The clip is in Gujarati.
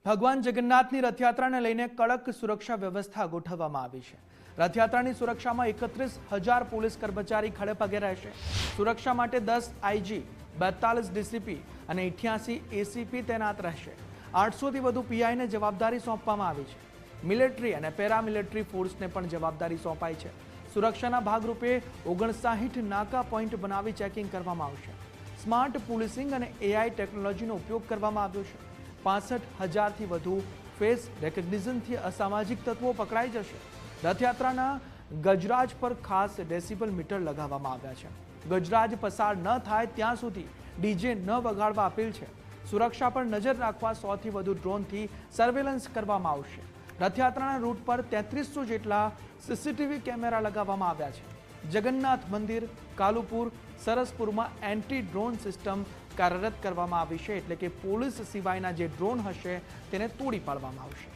ભગવાન જગન્નાથની રથયાત્રાને લઈને કડક સુરક્ષા વ્યવસ્થા ગોઠવવામાં આવી છે। રથયાત્રાની સુરક્ષામાં 31,000 પોલીસ કર્મચારી ખડેપગે રહેશે। સુરક્ષા માટે 10 આઈજી, 42 ડીસીપી અને 88 એસીપી તૈનાત રહેશે। 800 થી વધુ પીઆઈને જવાબદારી સોંપવામાં આવી છે। મિલિટરી અને પેરામિલિટરી ફોર્સને પણ જવાબદારી સોંપાઈ છે। સુરક્ષાના ભાગરૂપે 59 નાકા પોઈન્ટ બનાવી ચેકિંગ કરવામાં આવશે। સ્માર્ટ પોલીસિંગ અને એઆઈ ટેકનોલોજીનો ઉપયોગ કરવામાં આવ્યો છે। 65,000 થી વધુ ફેસ રેકગ્નિશનથી અસામાજિક તત્વો પકડાઈ જશે। રથયાત્રાના ગજરાજ પર ખાસ ડેસિબલ મીટર લગાવવામાં આવ્યા છે। ગજરાજ પસાર ન થાય ત્યાં સુધી ડીજે ન વગાડવા અપીલ છે। સુરક્ષા પર નજર રાખવા 100 થી વધુ ડ્રોનથી સર્વેલન્સ કરવામાં આવશે। રથયાત્રાના રૂટ પર 3300 જેટલા સીસીટીવી કેમેરા લગાવવામાં આવ્યા છે। જગન્નાથ મંદિર, કાલુપુર, સરસપુરમાં એન્ટી ડ્રોન સિસ્ટમ કાર્યરત કરવામાં આવી છે, એટલે કે પોલીસ સિવાયના જે ડ્રોન હશે તેને તોડી પાડવામાં આવશે।